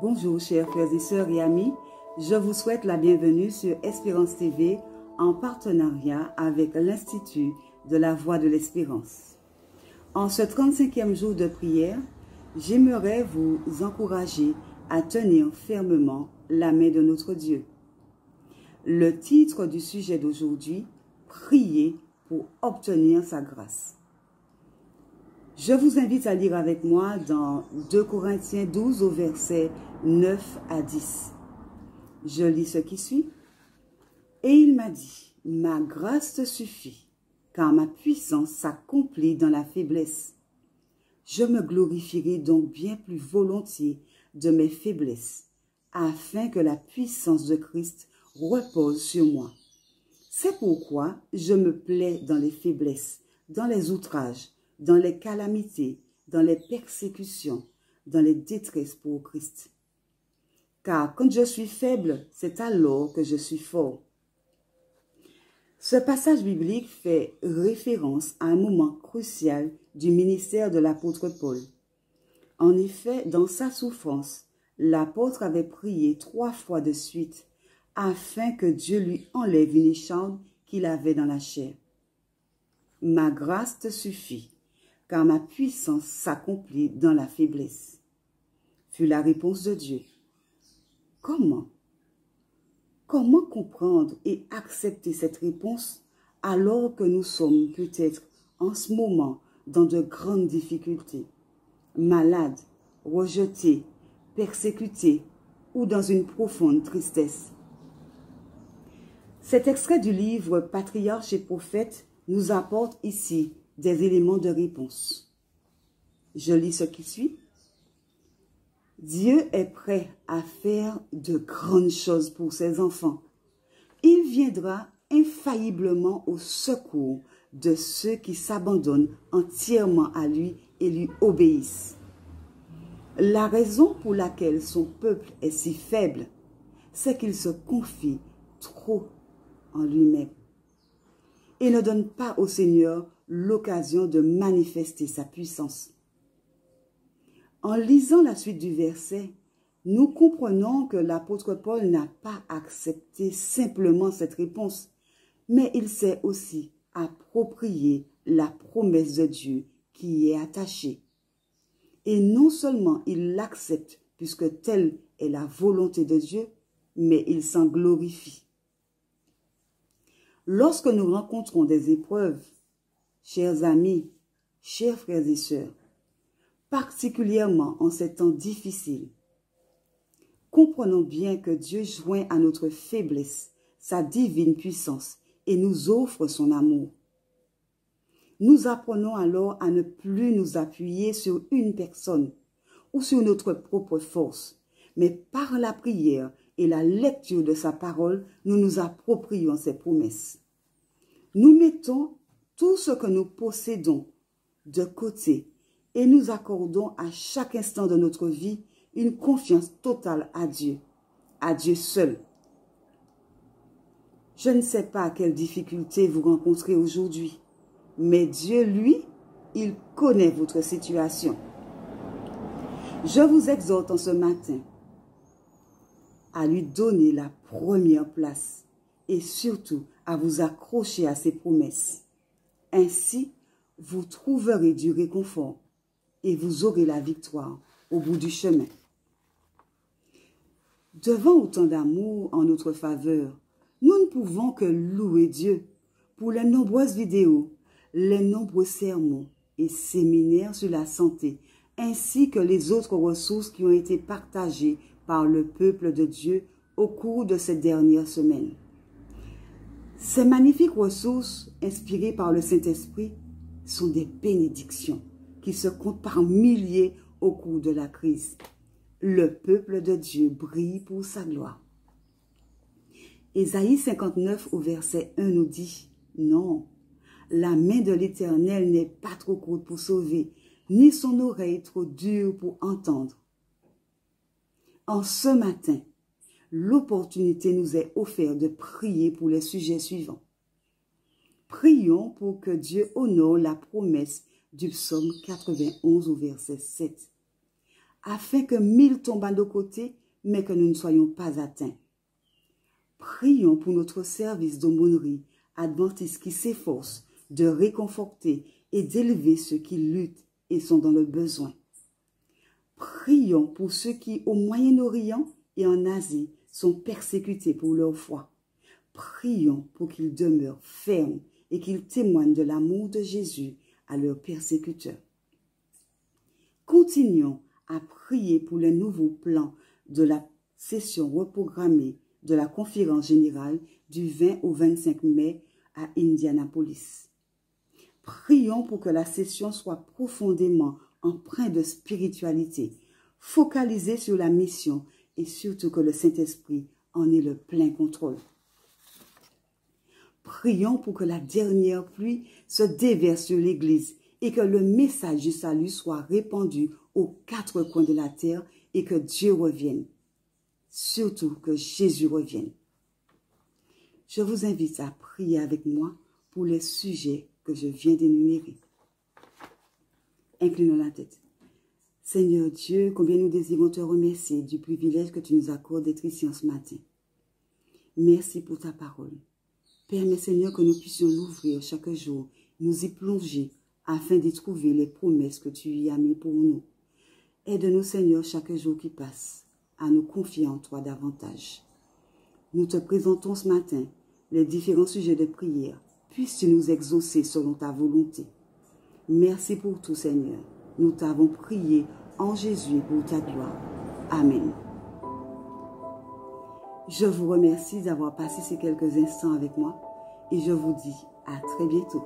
Bonjour chers frères et sœurs et amis, je vous souhaite la bienvenue sur Espérance TV en partenariat avec l'Institut de la Voix de l'Espérance. En ce 35e jour de prière, j'aimerais vous encourager à tenir fermement la main de notre Dieu. Le titre du sujet d'aujourd'hui, prier pour obtenir sa grâce. Je vous invite à lire avec moi dans 2 Corinthiens 12 au verset 9 à 10. Je lis ce qui suit. Et il m'a dit, ma grâce te suffit, car ma puissance s'accomplit dans la faiblesse. Je me glorifierai donc bien plus volontiers de mes faiblesses, afin que la puissance de Christ repose sur moi. C'est pourquoi je me plais dans les faiblesses, dans les outrages, dans les calamités, dans les persécutions, dans les détresses pour Christ. Car quand je suis faible, c'est alors que je suis fort. Ce passage biblique fait référence à un moment crucial du ministère de l'apôtre Paul. En effet, dans sa souffrance, l'apôtre avait prié 3 fois de suite afin que Dieu lui enlève une écharpe qu'il avait dans la chair. Ma grâce te suffit, car ma puissance s'accomplit dans la faiblesse, fut la réponse de Dieu. Comment? Comment comprendre et accepter cette réponse alors que nous sommes peut-être en ce moment dans de grandes difficultés, malades, rejetés, persécutés ou dans une profonde tristesse? Cet extrait du livre Patriarches et Prophètes nous apporte ici des éléments de réponse. Je lis ce qui suit. Dieu est prêt à faire de grandes choses pour ses enfants. Il viendra infailliblement au secours de ceux qui s'abandonnent entièrement à lui et lui obéissent. La raison pour laquelle son peuple est si faible, c'est qu'il se confie trop en lui-même et ne donne pas au Seigneur l'occasion de manifester sa puissance. En lisant la suite du verset, nous comprenons que l'apôtre Paul n'a pas accepté simplement cette réponse, mais il s'est aussi approprié la promesse de Dieu qui y est attachée. Et non seulement il l'accepte puisque telle est la volonté de Dieu, mais il s'en glorifie. Lorsque nous rencontrons des épreuves, chers amis, chers frères et sœurs, particulièrement en ces temps difficiles, comprenons bien que Dieu joint à notre faiblesse sa divine puissance et nous offre son amour. Nous apprenons alors à ne plus nous appuyer sur une personne ou sur notre propre force, mais par la prière et la lecture de sa parole, nous nous approprions ses promesses. Nous mettons tout ce que nous possédons de côté et nous accordons à chaque instant de notre vie une confiance totale à Dieu seul. Je ne sais pas quelles difficultés vous rencontrez aujourd'hui, mais Dieu, lui, il connaît votre situation. Je vous exhorte en ce matin à lui donner la première place et surtout à vous accrocher à ses promesses. Ainsi, vous trouverez du réconfort et vous aurez la victoire au bout du chemin. Devant autant d'amour en notre faveur, nous ne pouvons que louer Dieu pour les nombreuses vidéos, les nombreux sermons et séminaires sur la santé, ainsi que les autres ressources qui ont été partagées par le peuple de Dieu au cours de ces dernières semaines. Ces magnifiques ressources, inspirées par le Saint-Esprit, sont des bénédictions qui se comptent par milliers au cours de la crise. Le peuple de Dieu brille pour sa gloire. Ésaïe 59 au verset 1 nous dit, « Non, la main de l'Éternel n'est pas trop courte pour sauver, ni son oreille trop dure pour entendre. » En ce matin, l'opportunité nous est offerte de prier pour les sujets suivants. Prions pour que Dieu honore la promesse du psaume 91 au verset 7. afin que 1000 tombent à nos côtés, mais que nous ne soyons pas atteints. Prions pour notre service d'aumônerie adventiste qui s'efforce de réconforter et d'élever ceux qui luttent et sont dans le besoin. Prions pour ceux qui, au Moyen-Orient et en Asie, sont persécutés pour leur foi. Prions pour qu'ils demeurent fermes et qu'ils témoignent de l'amour de Jésus à leurs persécuteurs. Continuons à prier pour les nouveaux plans de la session reprogrammée de la conférence générale du 20 au 25 mai à Indianapolis. Prions pour que la session soit profondément empreinte de spiritualité, focalisée sur la mission et surtout que le Saint-Esprit en ait le plein contrôle. Prions pour que la dernière pluie se déverse sur l'Église et que le message du salut soit répandu aux 4 coins de la terre et que Dieu revienne. Surtout que Jésus revienne. Je vous invite à prier avec moi pour les sujets que je viens d'énumérer. Inclinons la tête. Seigneur Dieu, combien nous désirons te remercier du privilège que tu nous accordes d'être ici en ce matin. Merci pour ta parole. Permets, Seigneur, que nous puissions l'ouvrir chaque jour, nous y plonger, afin d'y trouver les promesses que tu y as mises pour nous. Aide-nous, Seigneur, chaque jour qui passe, à nous confier en toi davantage. Nous te présentons ce matin les différents sujets de prière. Puisses-tu nous exaucer selon ta volonté. Merci pour tout, Seigneur. Nous t'avons prié en Jésus pour ta gloire. Amen. Je vous remercie d'avoir passé ces quelques instants avec moi et je vous dis à très bientôt.